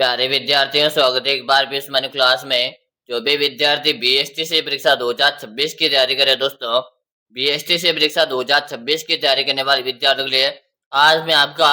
प्यारे विद्यार्थियों, स्वागत है एक बार फिर हमारी क्लास में। जो भी विद्यार्थी बीएसटी से परीक्षा 2026 की तैयारी करे दोस्तों, बीएसटी से परीक्षा 2026 की तैयारी करने वाले विद्यार्थियों के लिए आज मैं आपका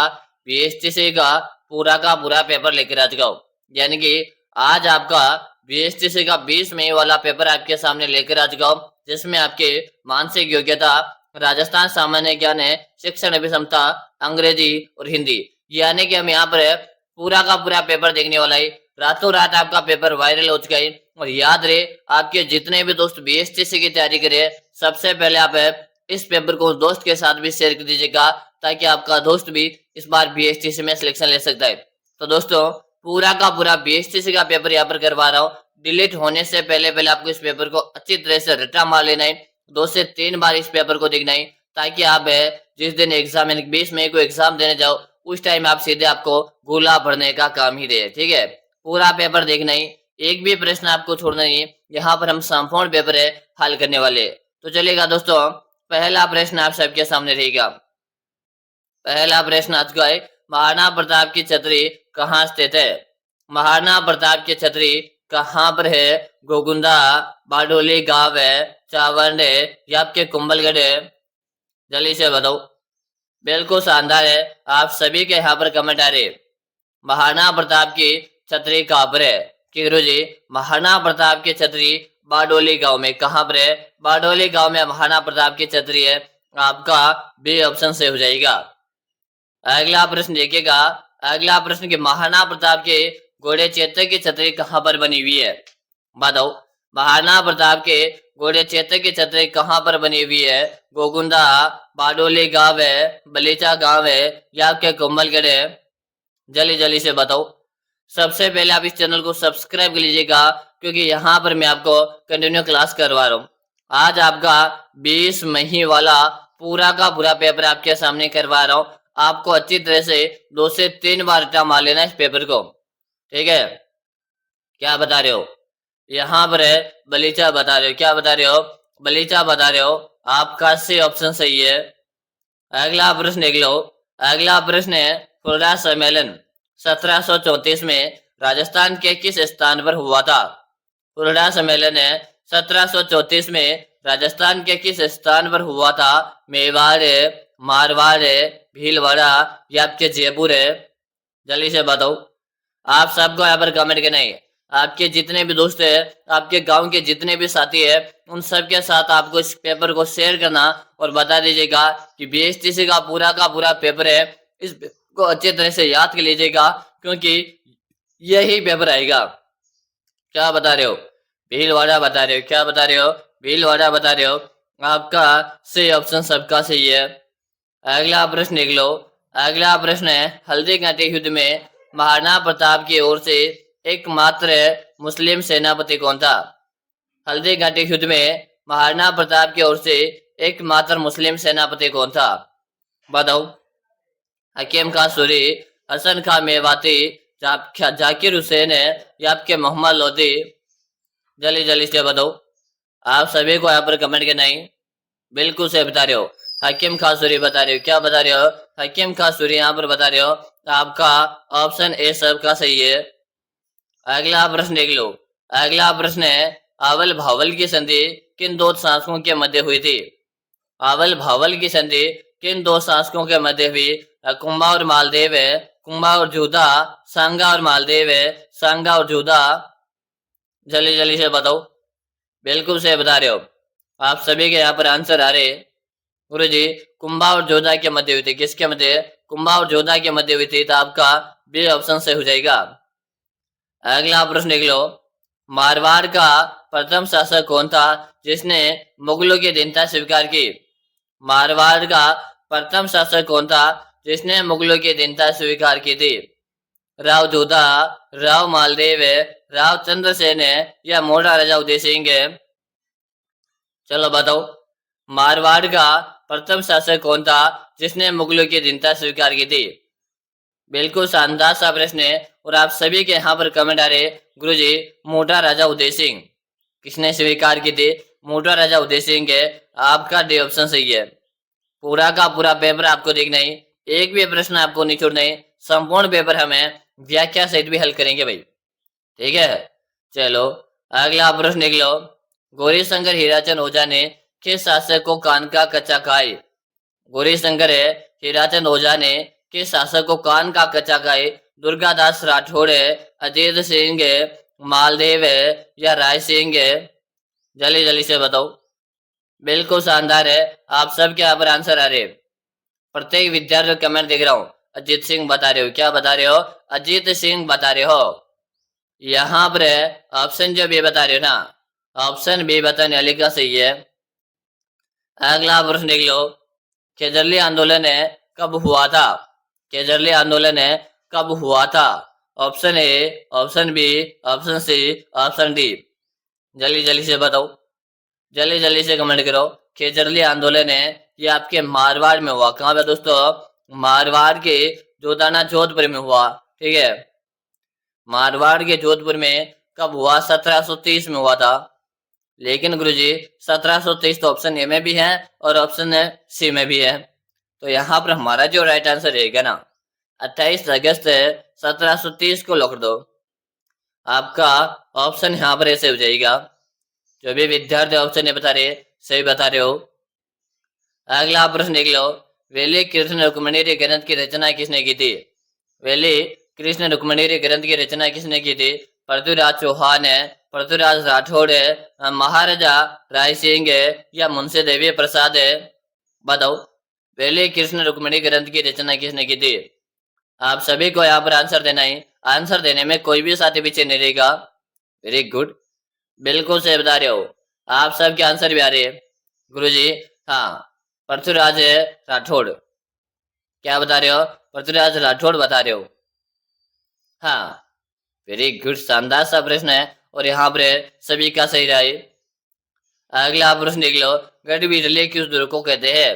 बीएसटी से का पूरा पेपर लेकर आ चुका हूँ। यानी कि आज आपका बीएसटी से का 20 मई वाला पेपर आपके सामने लेकर आ चुका हूँ, जिसमें आपके मानसिक योग्यता, राजस्थान सामान्य ज्ञान है, शिक्षण अभिक्षमता, अंग्रेजी और हिंदी, यानी कि हम यहाँ पर पूरा का पूरा पेपर देखने वाला है। रातों रात आपका पेपर वायरल हो चुका है। और याद रहे, आपके जितने भी दोस्त बीएसटीसी की तैयारी करें, सबसे पहले आप इस पेपर को दोस्त के साथ भी शेयर कर दीजिएगा, ताकि आपका दोस्त भी इस बार बीएसटीसी में सिलेक्शन ले सकता है। तो दोस्तों, पूरा का पूरा बीएसटीसी का पेपर यहाँ पर करवा रहा हूँ। डिलीट होने से पहले पहले आपको इस पेपर को अच्छी तरह से रट्टा मार लेना है। 2 से 3 बार इस पेपर को देखना है, ताकि आप जिस दिन एग्जाम यानी 20 मई को एग्जाम देने जाओ, उस टाइम आप सीधे आपको गोला भरने का काम ही दे। ठीक है, पूरा पेपर देखना ही, एक भी प्रश्न आपको छोड़ना नहीं। यहाँ पर हम संपूर्ण पेपर है हल करने वाले। तो चलिएगा दोस्तों, पहला प्रश्न आप सबके सामने रहेगा। पहला प्रश्न आज का है, महाराणा प्रताप की छतरी कहाँ स्थित है? महाराणा प्रताप की छतरी कहाँ पर है? गोगुंदा, बारडोली गांव है, चावंड है या आपके कुंभलगढ़ है? जल्दी से बताओ। बिल्कुल शानदार है, आप सभी के यहाँ पर कमेंट आ रहे। महाराणा प्रताप की छतरी कहाँ पर है? कि गुरु जी, महाराणा प्रताप की छतरी बारडोली गांव में। कहाँ पर है? बारडोली गांव में महाराणा प्रताप की छतरी है। आपका बी ऑप्शन से हो जाएगा। अगला प्रश्न देखिएगा। अगला प्रश्न कि महाराणा प्रताप के घोड़े चेतक की छतरी कहाँ पर बनी हुई है? बताओ, महाराणा प्रताप के घोड़े चेतक की छतरी कहाँ पर बनी हुई है? गोगुंदा, बारडोली गांव है, बलीचा गांव है या आपके कुंभलगढ़ है? जल्दी जल्दी से बताओ। सबसे पहले आप इस चैनल को सब्सक्राइब कर लीजिएगा, क्योंकि यहाँ पर मैं आपको कंटिन्यू क्लास करवा रहा हूँ। आज आपका 20 मई वाला पूरा का पूरा पेपर आपके सामने करवा रहा हूँ। आपको अच्छी तरह से 2 से 3 बार रट्टा मार लेना इस पेपर को। ठीक है, क्या बता रहे हो? यहाँ पर है बलीचा बता रहे हो। क्या बता रहे हो? बलीचा बता रहे हो। आपका सी ऑप्शन सही है। अगला प्रश्न देख लो। अगला प्रश्न है, फुलरा सम्मेलन 1734 में राजस्थान के किस स्थान पर हुआ था? फुलरा सम्मेलन है 1734 में राजस्थान के किस स्थान पर हुआ था? मेवाड़ है, मारवाड़ है, भीलवाड़ा या आपके जयपुर है? जल्दी से बताओ। आप सबको यहाँ पर कमेंट करना है। आपके जितने भी दोस्त है, आपके गांव के जितने भी साथी है, उन सब के साथ आपको इस पेपर को शेयर करना और बता दीजिएगा कि बीएसटीसी का पूरा पेपर है। इस को अच्छी तरह से याद कर लीजिएगा, क्योंकि यही पेपर आएगा। क्या बता रहे हो? भीलवाड़ा बता रहे हो। क्या बता रहे हो? भीलवाड़ा बता रहे हो। आपका सही ऑप्शन सबका सही है। अगला प्रश्न देख लो। अगला प्रश्न है, हल्दी घाटी युद्ध में महाराणा प्रताप की ओर से एकमात्र मुस्लिम सेनापति कौन था? हल्दी घाटी युद्ध में महाराणा प्रताप की ओर से एकमात्र मुस्लिम सेनापति कौन था? बताओ। हकीम खां सूरी, हसन खां मेवाती, जाकिर हुसैन है या आपके मोहम्मद लोधी? जल्दी जल्दी से बताओ। आप सभी को यहाँ पर कमेंट करना है। बिल्कुल से बता रहे हो। हकीम खां सूरी बता रहे हो। क्या बता रहे हो? हकीम खां सूरी यहाँ पर बता रहे हो। आपका ऑप्शन ए सबका सही है। अगला प्रश्न देख लो। अगला प्रश्न है, आवल भावल की संधि किन 2 शासकों के मध्य हुई थी? आवल भावल की संधि किन 2 शासकों के मध्य हुई? कुंभा और मालदेव है, कुंभा और जोधा, सांगा और मालदेव है, सांगा और जोधा? जल्दी जल्दी से बताओ। बिल्कुल से बता रहे हो। आप सभी के यहाँ पर आंसर आ रहे हैं। गुरु जी, कुंभा और जोधा के मध्य हुई थी। किसके मध्य? कुंभा और जोधा के मध्य हुई थी। तो आपका बी ऑप्शन से हो जाएगा। अगला प्रश्न देख लो। मारवाड़ का प्रथम शासक कौन था जिसने मुगलों की दीनता स्वीकार की? मारवाड़ का प्रथम शासक कौन था जिसने मुगलों की दीनता स्वीकार की थी? राव जोधा, राव मालदेव है, राव चंद्रसेन है या मोटा राजा उदय सिंह है? चलो बताओ। मारवाड़ का प्रथम शासक कौन था जिसने मुगलों की दीनता स्वीकार की थी? बिल्कुल शानदार सा प्रश्न है, और आप सभी के यहाँ पर कमेंट आ रहे। गुरुजी, मोटा राजा उदय सिंह। किसने स्वीकार की थी? मोटा राजा उदय सिंह है। आपका डी ऑप्शन सही है। पूरा का पूरा पेपर आपको देखना है, एक भी प्रश्न आपको नहीं छोड़ना है। संपूर्ण पेपर हमें व्याख्या सहित भी हल करेंगे भाई। ठीक है, चलो अगला प्रश्न देख लो। गौरी शंकर हीराचंद ओझा ने किस शासक को कान का कच्चा खाए? गौरी शंकर है हीराचंद ओझा ने किस शासक को कान का कच्चा खाए? दुर्गादास राठौड़ है, अजीत सिंह है, मालदेव है या राय सिंह है? जल्दी जल्दी से बताओ। बिल्कुल शानदार है, आप सब के यहाँ पर आंसर आ रहे हैं। प्रत्येक विद्यार्थी को कमेंट देख रहा हूँ, अजीत सिंह बता रहे हो। क्या बता रहे हो? अजीत सिंह बता रहे हो। यहाँ पर ऑप्शन जो बी बता रहे हो ना, ऑप्शन बी बताने वाले का सही है। अगला प्रश्न देख लो। केजरली आंदोलन कब हुआ था? केजरली आंदोलन कब हुआ था? Option A, option B, option C, option D. जल्दी जल्दी से बताओ, जल्दी जल्दी से कमेंट करो। केजरली आंदोलन ये आपके मारवाड़ में हुआ। कहाँ पे दोस्तों? मारवाड़ के जोधाना जोधपुर में हुआ। ठीक है, मारवाड़ के जोधपुर में कब हुआ? 1730 में हुआ था। लेकिन गुरुजी 1723 तो ऑप्शन ए में भी है और ऑप्शन सी में भी है, तो यहाँ पर हमारा जो राइट आंसर रहेगा ना 28 अगस्त 1730 को लॉक कर दो। आपका ऑप्शन यहाँ पर ऐसे हो जाएगा। जो भी विद्यार्थी ऑप्शन नहीं बता रहे, सही बता रहे हो। अगला प्रश्न देख लो। वेली कृष्ण रुक्मणी ग्रंथ की रचना किसने की थी? वेली कृष्ण रुक्मणी ग्रंथ की रचना किसने की थी? पृथ्वीराज चौहान है, पृथ्वीराज राठौड़ है, महाराजा राय सिंह है या मुंशी देवी प्रसाद है? बताओ, वेली कृष्ण रुक्मणी ग्रंथ की रचना किसने की थी? आप सभी को यहाँ पर आंसर देना है। आंसर देने में कोई भी साथी पीछे नहीं रहेगा। वेरी गुड, बिल्कुल सही बता रहे हो। आप सबके आंसर भी आ रहे हैं गुरुजी। हाँ, पृथ्वीराज राठौड़। क्या बता रहे हो? पृथ्वीराज राठौड़ बता रहे हो। हाँ, वेरी गुड, शानदार सा प्रश्न है और यहाँ पर सभी का सही रहा है। अगला प्रश्न देख लो। गढ़बिजली किस दुर्ग को कहते हैं?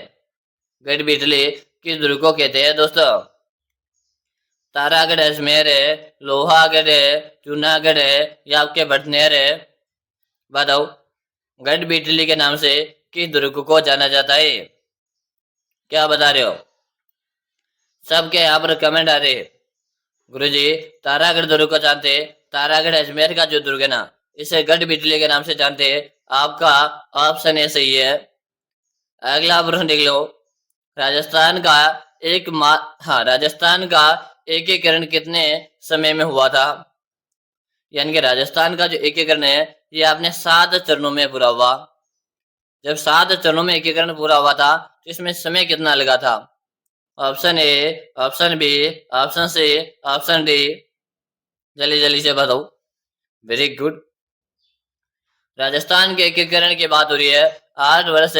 गढ़बिजली किस दुर्ग को कहते हैं दोस्तों? तारागढ़ अजमेर है, लोहागढ़ है, जूनागढ़ है या आपके भटनेर है? बताओ, गढ़बिजली के नाम से किस दुर्ग को जाना जाता है? क्या बता रहे हो? सबके यहाँ पर कमेंट आ रहे हैं। गुरुजी तारागढ़ दुर्ग को जानते हैं, तारागढ़ अजमेर का जो दुर्ग है ना, इसे गढ़बिजली के नाम से जानते हैं। आपका ऑप्शन ए सही है। अगला प्रश्न देख लो। राजस्थान का राजस्थान का एकीकरण कितने समय में हुआ था? यानी कि राजस्थान का जो एकीकरण है ये आपने 7 चरणों में पूरा हुआ। जब 7 चरणों में एकीकरण पूरा हुआ था तो इसमें समय कितना लगा था? Option A, option B, option C, option D. जल्दी जल्दी से बताओ। वेरी गुड, राजस्थान के एकीकरण की बात हो रही है। 8 वर्ष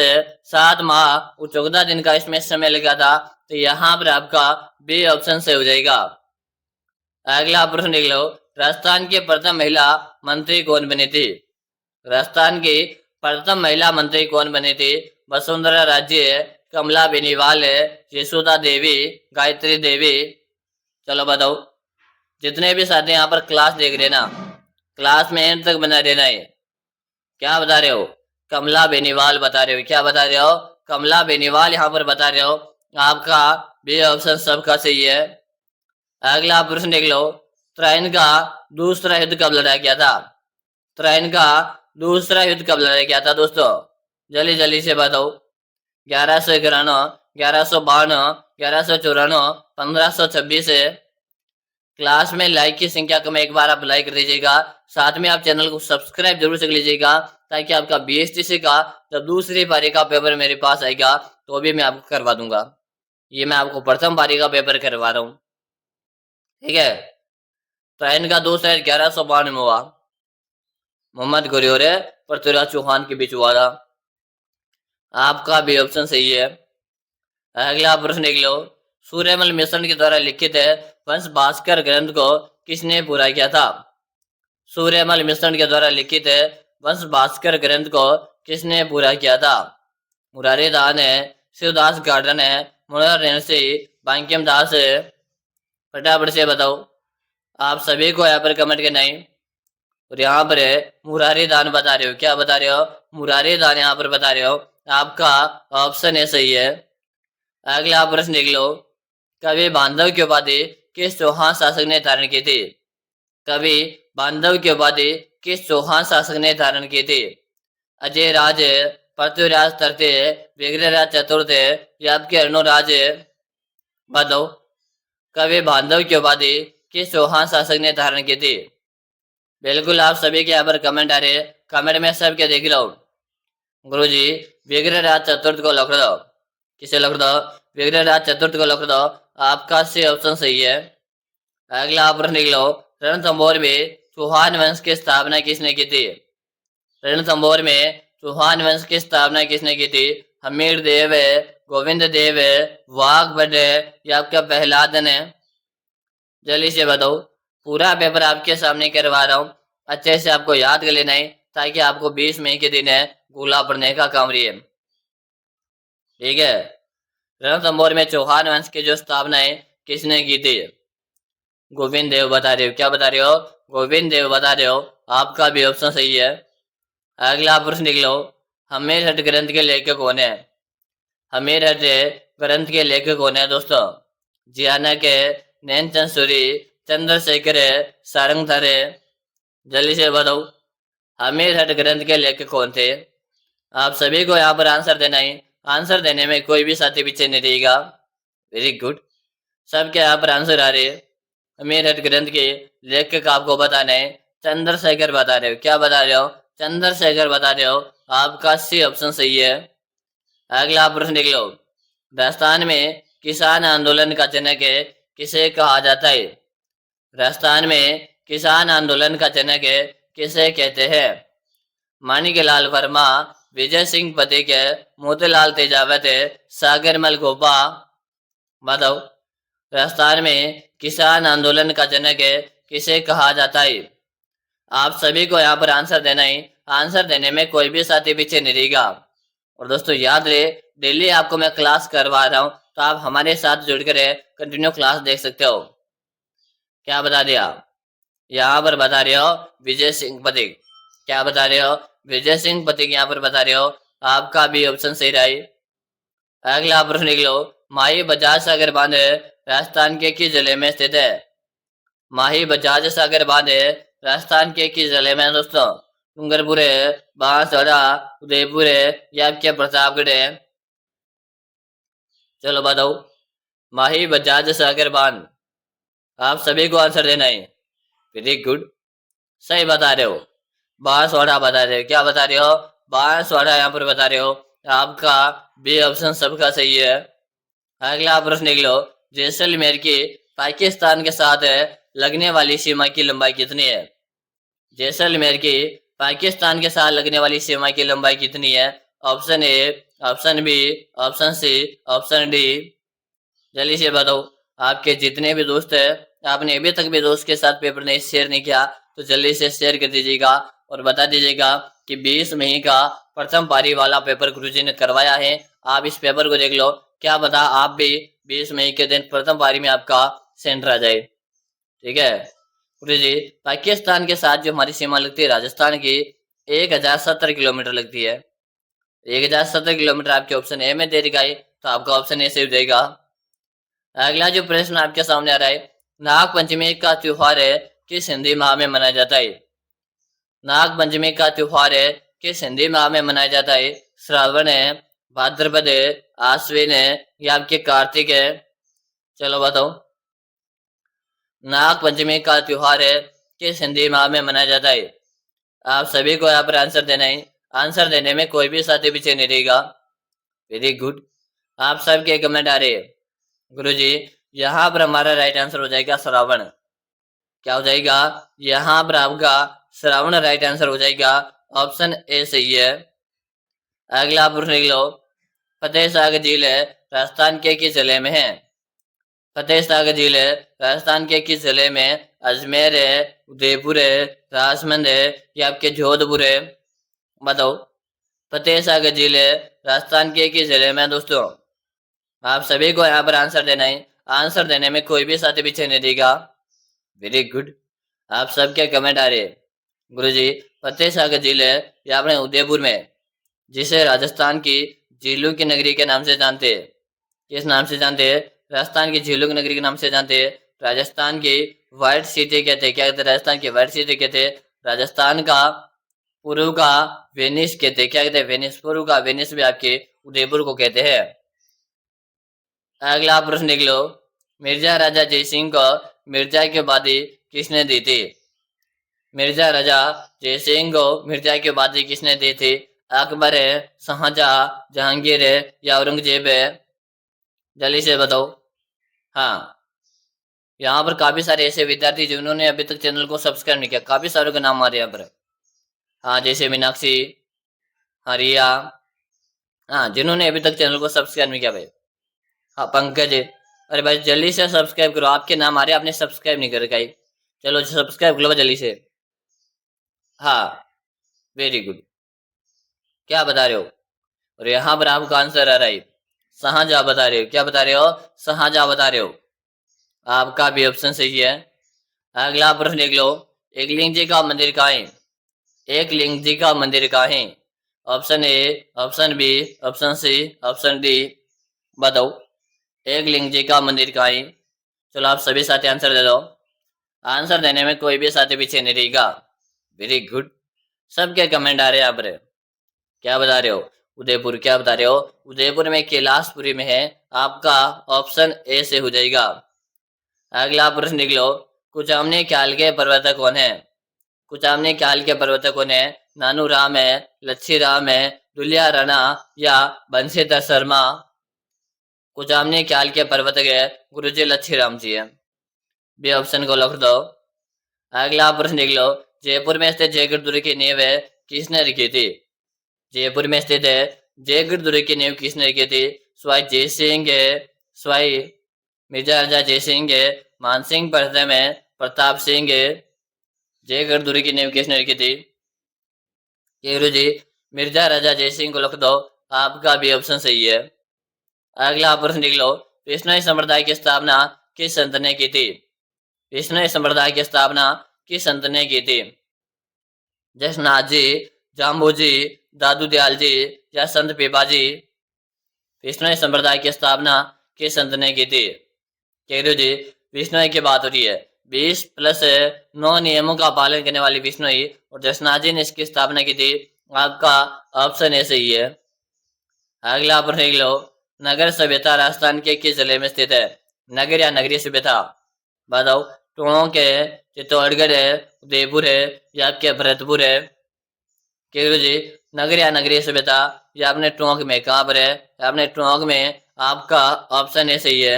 7 माह और 14 दिन का इसमें समय लगा था, तो यहाँ पर आपका बी ऑप्शन से हो जाएगा। अगला प्रश्न देख लो। राजस्थान की प्रथम महिला मंत्री कौन बनी थी? राजस्थान की प्रथम महिला मंत्री कौन बनी थी? वसुंधरा राजे है, कमला बेनीवाल है, यशोदा देवी, गायत्री देवी? चलो बताओ। जितने भी साथी यहाँ पर क्लास देख रहे ना, क्लास में एंड तक बना रहना है। क्या बता रहे हो? कमला बेनीवाल बता रहे हो। क्या बता रहे हो? कमला बेनीवाल यहाँ पर बता रहे हो। आपका बी ऑप्शन सबका सही है। अगला प्रश्न देख लो। त्राइन का दूसरा युद्ध कब लड़ा गया था? त्राइन का दूसरा युद्ध कब लड़ा गया था दोस्तों? जल्दी जल्दी से बताओ। 1191, 1152, 1194, 1526 है। क्लास में लाइक की संख्या को मैं एक बार आप लाइक कर दीजिएगा। साथ में आप चैनल को सब्सक्राइब जरूर से कर लीजिएगा, ताकि आपका बीएसटीसी का जब दूसरी पारी का पेपर मेरे पास आएगा तो भी मैं आपको करवा दूंगा। ये मैं आपको प्रथम पारी का पेपर करवा रहा हूँ। ठीक है, त्राइन का दूसरा 1152 में हुआ। मोहम्मद घोरी और पृथ्वीराज चौहान के बीच हुआ था। आपका भी ऑप्शन सही है। अगला प्रश्न देख लो। सूर्यमल मिश्रण के द्वारा लिखित वंश भास्कर ग्रंथ को किसने पूरा किया था? सूर्यमल मिश्रण के द्वारा लिखित वंश भास्कर ग्रंथ को किसने पूरा किया था? मुरारी दास है, शिवदास गार्डन है, मुरार रेणसी, बांकिम दास है? फटाफट से बताओ। आप सभी को यहाँ पर कमेंट करना है। और यहाँ पर मुरारी दान बता रहे हो। क्या बता रहे हो? मुरारी दान यहाँ पर बता रहे हो। आपका ऑप्शन है सही है। अगला प्रश्न देख लो। कवि बांधव की उपाधि किस चौहान शासक ने धारण की थी? कवि बांधव की उपाधि किस चौहान शासक ने धारण की थी? अजय राज, पृथ्वीराज तृतीय, विग्रहराज चतुर्थ या आपके अर्णोराज बांधव? कवि बांधव की उपाधि किस चौहान शासक ने धारण की थी? बिल्कुल आप सभी के यहाँ पर कमेंट आ रहे हैं, कमेंट में सबके देख रहा हूँ। गुरुजी विग्रहराज चतुर्थ को लिख दो। किसे लिख दो? विग्रहराज चतुर्थ को लिख दो। आपका सी ऑप्शन सही है। अगला प्रश्न लिख लो, रणथंभौर में चौहान वंश की स्थापना किसने की थी? रणथंभौर में चौहान वंश की स्थापना किसने की थी? हमीर देव है, गोविंद देव है, वाघ भट्ट है या आपका प्रहलाद ने? जल्दी से बताओ। पूरा पेपर आपके सामने करवा रहा हूँ, अच्छे से आपको याद कर लेना है ताकि आपको 20 मई के दिन है गोला पढ़ने का काम रही है। ठीक है, रणथंभौर में चौहान वंश की जो स्थापना है किसने की थी? गोविंद देव बता रहे हो। क्या बता रहे हो? गोविंद देव बता रहे हो। आपका भी ऑप्शन सही है। अगला प्रश्न लिख लो, हमीरहट ग्रंथ के लेखक कौन है? हमीरहट ग्रंथ के लेखक कौन है दोस्तों? जियानक है, नैनचंद सूरी, चंद्रशेखर है, सारंगधर है? जल्दी से बताओ, हमीरहट ग्रंथ के लेखक कौन थे? आप सभी को यहाँ पर आंसर देना है। आंसर देने में कोई भी साथी पीछे नहीं रहेगा। वेरी गुड, सबके यहाँ पर आंसर आ रहे हैं। हमीरहट ग्रंथ के लेखक आपको बताना है। चंद्रशेखर बता रहे हो। क्या बता रहे हो? चंद्रशेखर बता रहे हो। आपका सी ऑप्शन सही है। अगला प्रश्न देख लो, राजस्थान में किसान आंदोलन का जनक है किसे कहा जाता है? राजस्थान में किसान आंदोलन का जनक है किसे कहते हैं? माणिकलाल वर्मा, विजय सिंह पथिक, मोतीलाल तेजावत, सागरमल गोपा? बताओ, राजस्थान में किसान आंदोलन का जनक है किसे कहा जाता है? आप सभी को यहाँ पर आंसर देना है। आंसर देने में कोई भी साथी पीछे नहीं रहेगा। और दोस्तों याद रहे, डेली आपको मैं क्लास करवा रहा हूँ, तो आप हमारे साथ जुड़कर कंटिन्यू क्लास देख सकते हो। क्या बता दिया? यहाँ पर बता रहे हो विजय सिंह पथिक। क्या बता रहे हो? विजय सिंह पथिक यहाँ पर बता रहे हो। आपका भी ऑप्शन सही रहा है। अगला प्रश्न लिख लो, माही बजाज सागर बांध राजस्थान के किस जिले में स्थित है? माही बजाज सागर बांध राजस्थान के किस जिले में दोस्तों? डूंगरपुर है, बांसवाड़ा, उदयपुर है या आपके प्रतापगढ़ है? चलो बताओ, माही बजाज सागर बांध। आप सभी को आंसर देना है। वेरी गुड, सही बता रहे हो। बांसवाड़ा बता रहे हो। क्या बता रहे हो? बांसवाड़ा यहाँ पर बता रहे हो। आपका बी ऑप्शन सबका सही है। अगला प्रश्न लिख लो, जैसलमेर की पाकिस्तान के साथ लगने वाली सीमा की लंबाई कितनी है? जैसलमेर की पाकिस्तान के साथ लगने वाली सीमा की लंबाई कितनी है? Option A, option B, option C, option D? जल्दी से बताओ। आपके जितने भी दोस्त हैं, आपने अभी तक भी दोस्त के साथ पेपर नहीं शेयर नहीं किया तो जल्दी से शेयर कर दीजिएगा और बता दीजिएगा कि 20 मई का प्रथम पारी वाला पेपर गुरुजी ने करवाया है। आप इस पेपर को देख लो, क्या पता आप भी 20 मई के दिन प्रथम पारी में आपका सेंटर आ जाए। ठीक है गुरुजी, पाकिस्तान के साथ जो हमारी सीमा लगती है राजस्थान की 1070 किलोमीटर लगती है। 1070 किलोमीटर आपके ऑप्शन ए में दे रखा है, तो आपका ऑप्शन ए सही हो जाएगा। अगला जो प्रश्न आपके सामने आ रहा है, नाग पंचमी का त्योहार है किस हिंदी माह में मनाया जाता है? नाग पंचमी का त्योहार है किस हिंदी माह में मनाया जाता है? श्रावण है, भाद्रपद है, आश्विन है या आपके कार्तिक है? चलो बताओ, नाग पंचमी का त्योहार है किस हिंदी माह में मनाया जाता है? आप सभी को यहाँ पर आंसर देना है। आंसर देने में कोई भी साथी पीछे नहीं रहेगा। वेरी गुड, आप सबके कमेंट आ रहे हैं। गुरुजी, यहाँ पर हमारा राइट आंसर हो जाएगा श्रावण। क्या हो जाएगा? यहाँ पर आपका श्रावण राइट आंसर हो जाएगा। ऑप्शन ए सही है। अगला प्रश्न लिख लो, फतेह सागर झील राजस्थान के किस जिले में है? फतेह सागर झील राजस्थान के किस जिले में? अजमेर है, उदयपुर है, राजमंद है या आपके जोधपुर है? बताओ, फतेह सागर झील राजस्थान के किस जिले में दोस्तों? आप सभी को यहाँ पर आंसर देना है। आंसर देने में कोई भी साथी पीछे नहीं रहेगा। वेरी गुड, आप सबके कमेंट आ रहे हैं। गुरुजी, फतेह सागर झील है ये अपने उदयपुर में, जिसे राजस्थान की झीलों की नगरी के नाम से जानते हैं। किस नाम से जानते हैं? राजस्थान की झीलों की नगरी के नाम से जानते हैं। राजस्थान की व्हाइट सिटी कहते हैं। क्या कहते हैं? राजस्थान की व्हाइट सिटी कहते हैं। राजस्थान का पूर्व का वेनिस कहते हैं। क्या कहते हैं? वेनिस। पूर्व का वेनिस भी आपके उदयपुर को कहते हैं। अगला प्रश्न देख लो। मिर्जा राजा जयसिंह को मिर्जा की उपाधि किसने दी थी? मिर्जा राजा जयसिंह को मिर्जा की उपाधि किसने दी थी? अकबर है, शाहजहां, जहांगीर है या औरंगजेब है? जल्दी से बताओ। हाँ, यहाँ पर काफी सारे ऐसे विद्यार्थी जिन्होंने अभी तक चैनल को सब्सक्राइब नहीं किया, काफी सारों के नाम आ रहे हैं यहाँ पर। हाँ, जैसे मीनाक्षी, हाँ रिया, हाँ जिन्होंने अभी तक चैनल को सब्सक्राइब नहीं किया भाई। हाँ पंकज, अरे भाई जल्दी से सब्सक्राइब करो, आपके नाम आ रहे हैं, आपने सब्सक्राइब नहीं कर रखा है। चलो सब्सक्राइब करो जल्दी से। हाँ, वेरी गुड। क्या बता रहे हो? और यहाँ पर आपका आंसर आ रहा है शाहजहां बता रहे हो। क्या बता रहे हो? शाहजहां बता रहे हो। आपका भी ऑप्शन सही है। अगला प्रश्न देख लो। एक लिंग जी का मंदिर कहाँ है? एक लिंग जी का मंदिर कहाँ है? Option A, option B, option C, option D, बताओ। एक लिंग जी का मंदिर कहाँ है? चलो आप सभी साथी आंसर दे दो। आंसर देने में कोई भी साथी पीछे नहीं रहेगा। Very good. सबके कमेंट आ रहे हैं यहाँ पर। क्या बता रहे हो? उदयपुर। क्या बता रहे हो? उदयपुर में कैलाशपुरी में है। आपका ऑप्शन ए से हो जाएगा। अगला प्रश्न देख लो। कुचामनी ख्याल के प्रवर्तक कौन है? कुचामनी ख्याल के प्रवर्तक कौन है? नानू राम है, लच्छी राम है, दुलिया राणा या बंशीधर शर्मा? कुचामनी ख्याल के प्रवर्तक है गुरुजी लच्छी राम जी है। बी ऑप्शन को लिख दो। अगला प्रश्न देख लो। जयपुर में स्थित जयगढ़ दुर्ग की नींव है किसने रखी थी? जयपुर में स्थित है जयगढ़ दुर्ग की नींव किसने रखी थी? स्वाई जय सिंह है, स्वाई मिर्जा राजा जय सिंह है, मानसिंह प्रथम है, प्रताप सिंह है? जयगढ़ दुर्ग की नींव किसने रखी थी? केरू जी मिर्जा राजा जयसिंह को लिख दो। आपका भी ऑप्शन सही है। अगला प्रश्न देख लो। विष्णु संप्रदाय की स्थापना किस संत ने की थी? विष्णु संप्रदाय की स्थापना किस संत ने की थी? जसनाथ जी, जाम्बू जी, दादू दयाल जी या संत पीपा जी? विष्णु संप्रदाय की स्थापना किस संत ने की थी? केरू जी विष्णु की बात हो रही है। 20+9 नियमों का पालन करने वाली विष्णु और जसनाथ जी ने इसकी स्थापना की थी। आपका ऑप्शन ए सही है। अगला प्रश्न देख लो। नगर सभ्यता राजस्थान के किस जिले में स्थित है? नगर या नगरीय सभ्यता बताओ। टोंक है, चित्तौड़गढ़ है, उदयपुर है या आपके भरतपुर है? केरू जी नगर या नगरीय सभ्यता या आपने टोंक में, कहाँ पर है? आपने टोंक में। आपका ऑप्शन ए सही है।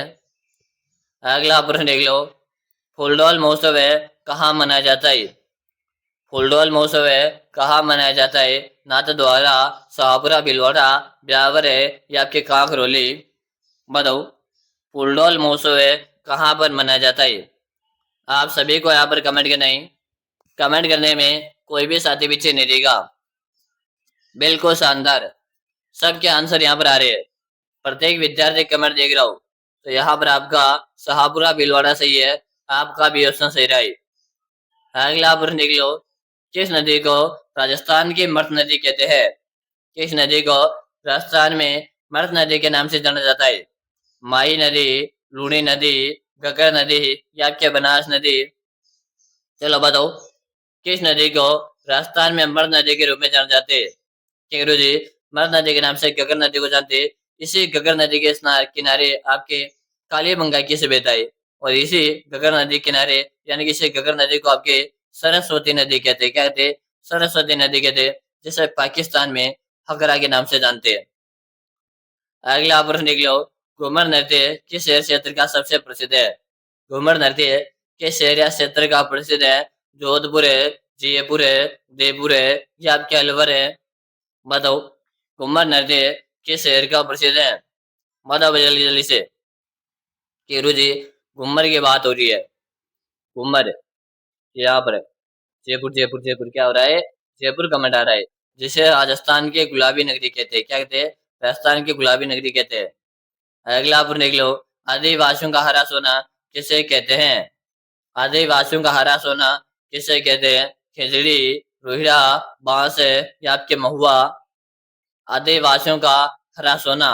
अगला प्रश्न देख लो। फूलडोल महोत्सव है कहाँ मनाया जाता है? फूलडोल महोत्सव है कहाँ मनाया जाता है? नाथद्वारा, शाहपुरा भीलवाड़ा, ब्यावर है या आपके कांकरोली? बताओ। फूलडोल महोत्सव है कहाँ पर मनाया जाता है? आप सभी को यहाँ पर कमेंट करना है। कमेंट करने में कोई भी साथी पीछे नहीं रहेगा। बिल्कुल शानदार। सबके आंसर यहाँ पर आ रहे हैं। प्रत्येक विद्यार्थी कमेंट देख रहा हूँ। तो यहाँ पर आपका शाहपुरा भीलवाड़ा सही है। आपका भी ऑप्शन सही रहा है। अगला प्रश्न देख लो। किस नदी को राजस्थान की मर्त नदी कहते हैं? किस नदी को राजस्थान में मर्त नदी के नाम से जाना जाता है? माई नदी, लूणी नदी, घग्गर नदी या क्या बनास नदी? चलो बताओ। किस नदी को राजस्थान में मर्द नदी के रूप में जाना जाते हैं? केरू जी मर्द नदी के नाम से घग्गर नदी को जानते हैं। इसी घग्गर नदी के किनारे आपके कालीबंगा की सभ्यता है। और इसी घग्गर नदी किनारे यानी कि इसी घग्गर नदी को आपके सरस्वती नदी कहते हैं। क्या कहते हैं? सरस्वती नदी कहते हैं, जिसे पाकिस्तान में हकरा के नाम से जानते हैं। अगला प्रश्न देख लो। घूमर नृत्य किस शहर क्षेत्र का सबसे प्रसिद्ध है? घूमर नृत्य किस शहर या क्षेत्र का प्रसिद्ध है? जोधपुर है, जयपुर है, उदयपुर है या आपके अलवर है? बताओ। घूमर नृत्य किस शहर का प्रसिद्ध है? बताओ जल्दी जल्दी से। केरू जी घूमर की बात हो रही है। घूमर यहाँ पर है। जयपुर जयपुर जयपुर क्या हो रहा है? जयपुर कमेंट आ रहा है। जिसे राजस्थान के गुलाबी नगरी कहते हैं। क्या कहते हैं? राजस्थान की गुलाबी नगरी कहते हैं। अगला आप देख लो। आदिवासियों का हरा सोना किसे कहते हैं? आदिवासियों का हरा सोना किसे कहते हैं? खिचड़ी, रोहिड़ा, बांस है या आपके महुआ? आदिवासियों का हरा सोना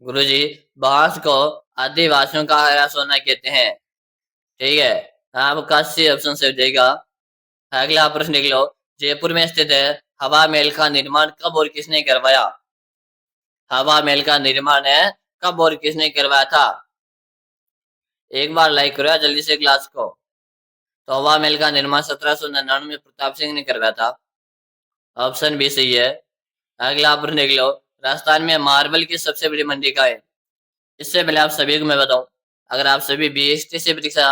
गुरुजी बांस को आदिवासियों का हरा सोना कहते हैं। ठीक है, आपका सी ऑप्शन से हो जाएगा। अगला प्रश्न देख लो। जयपुर में स्थित है हवा महल का निर्माण कब और किसने करवाया? हवा महल का निर्माण है कब और किसने करवाया था? एक बार लाइक करो यार जल्दी से क्लास को। तो हवा महल का निर्माण 1799 में प्रताप सिंह ने करवाया था। ऑप्शन बी सही है। अगला प्रश्न देख लो। राजस्थान में मार्बल की सबसे बड़ी मंडी का है? इससे पहले आप सभी को मैं बताऊं, अगर आप सभी बीएसटी से परीक्षा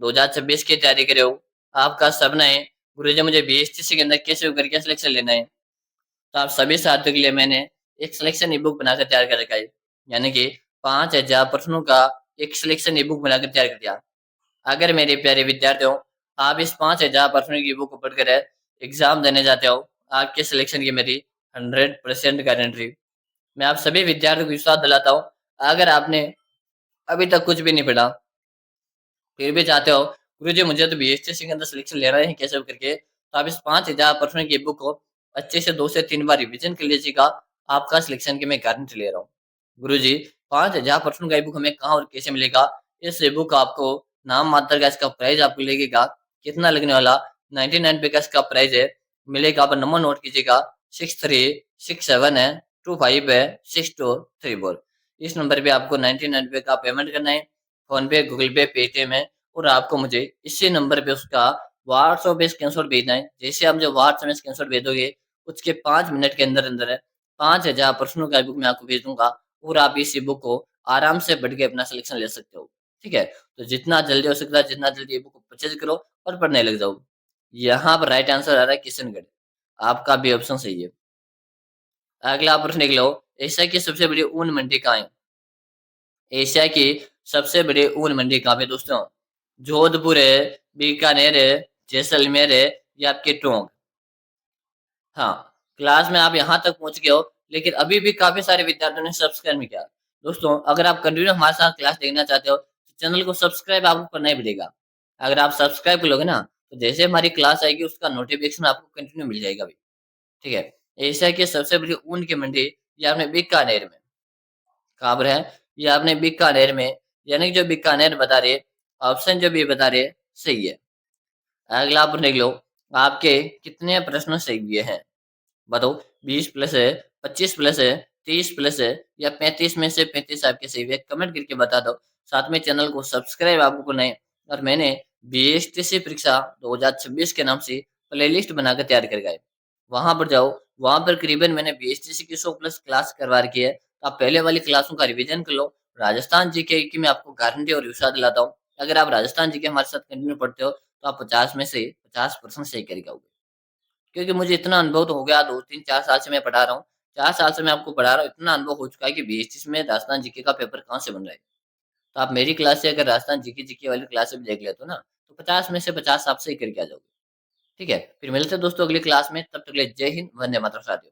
2026 की तैयारी कर रहे हो, आपका सपना है गुरुजी मुझे बीएसटी के अंदर कैसे होकर के सिलेक्शन लेना है, तो आप सभी छात्रों के लिए मैंने एक सिलेक्शन ई बुक बनाकर तैयार कर रखा है। यानी कि 5,000 प्रश्नों का एक सिलेक्शन ई बुक बनाकर तैयार कर दिया। अगर मेरे प्यारे विद्यार्थियों, आप इस 5,000 प्रश्नों की बुक पढ़कर एग्जाम देने जाते हो, आपके सिलेक्शन की मेरी 100% गारंटी। मैं आप सभी विद्यार्थियों को विश्वास दिलाता हूँ, अगर आपने अभी तक कुछ भी नहीं पढ़ा, फिर भी चाहते हो गुरुजी मुझे तो बीएसटी के अंदर सिलेक्शन ले रहे हैं कैसे भी करके, तो आप इस 5,000 प्रश्नों की बुक को अच्छे से 2 से 3 बार रिविजन कर लीजिएगा। आपका सिलेक्शन की मैं गारंटी ले रहा हूँ। गुरुजी 5,000 प्रश्नों का ई बुक हमें कहाँ और कैसे मिलेगा? इस ई बुक आपको नाम मात्र का इसका प्राइस आपको लगेगा कितना लगने वाला, 99 का इसका प्राइस है। मिलेगा, आप नंबर नोट कीजिएगा 6367 है 25 है 6234। इस नंबर पे आपको 99 का पेमेंट करना है। फोन पे, गूगल पे, पेटीएम है, और आपको मुझे इसी नंबर पे उसका व्हाट्सएप पे स्क्रीनशॉट भेजना है। जैसे आप जो व्हाट्सएप में स्क्रीनशॉट भेजोगे, उसके 5 मिनट के अंदर अंदर 5,000 प्रश्नों का बुक मैं आपको भेज दूंगा, और आप इस बुक को आराम से पढ़ के अपना सिलेक्शन ले सकते हो। ठीक है, तो जितना जल्दी हो सकता है जितना जल्दी ये बुक को परचेज करो और पढ़ने लग जाओ। यहाँ पर राइट आंसर आ रहा है किशनगढ़। आपका भी ऑप्शन सही है। अगला प्रश्न देख लो। एशिया की सबसे बड़ी ऊन मंडी कहाँ है? एशिया की सबसे बड़ी ऊन मंडी कहाँ पे दोस्तों? जोधपुर है, बीकानेर है, जैसलमेर है, या आपके टोंक? हाँ, क्लास में आप यहाँ तक पहुंच गए हो, लेकिन अभी भी काफी सारे विद्यार्थियों ने सब्सक्राइब नहीं किया। दोस्तों, अगर आप कंटिन्यू हमारे साथ क्लास देखना चाहते हो, तो चैनल को सब्सक्राइब आपको करना ही पड़ेगा। अगर आप सब्सक्राइब कर लोगे ना, तो जैसे हमारी क्लास आएगी उसका नोटिफिकेशन आपको कंटिन्यू मिल जाएगा अभी। ठीक है। एशिया की सबसे बड़ी ऊन की मंडी ये आपने बीकानेर में, कहाँ पर है? ये आपने बीकानेर में, यानी कि जो बीकानेर बता रहे, ऑप्शन जो भी बता रहे सही है। अगला आप देख लो। आपके कितने प्रश्न सही हुए हैं बताओ? 20 प्लस है, 25 प्लस है, 30 प्लस है, या 35 में से 35 आपके सही हुए? कमेंट करके बता दो। साथ में चैनल को सब्सक्राइब आपको करना है। और मैंने बीएसटीसी परीक्षा 2026 के नाम से प्लेलिस्ट बनाकर तैयार कर गए, वहां पर जाओ। वहां पर करीबन मैंने बीएसटीसी की 100 प्लस क्लास करवा रखी है, तो आप पहले वाली क्लासों का रिवीजन कर लो। राजस्थान जीके की मैं आपको गारंटी और विश्वास दिलाता हूँ, अगर आप राजस्थान जीके हमारे साथ कंटिन्यू पढ़ते हो, तो आप 50 में से 50% सही कर जाओगे। क्योंकि मुझे इतना अनुभव तो हो गया, 2 3 4 साल से मैं पढ़ा रहा हूँ। 4 साल से मैं आपको पढ़ा रहा हूँ, इतना अनुभव हो चुका है कि बीएसटी में राजस्थान जीके का पेपर कहाँ से बन रहा है। तो आप मेरी क्लास से अगर राजस्थान जीके जीके वाली क्लास से भी देख लेते हो ना, तो 50 में से 50 आप सही करके आ जाओगे। ठीक है, फिर मिलते हैं दोस्तों अगली क्लास में। तब तक के लिए जय हिंद, वंदे मातरम साथियों।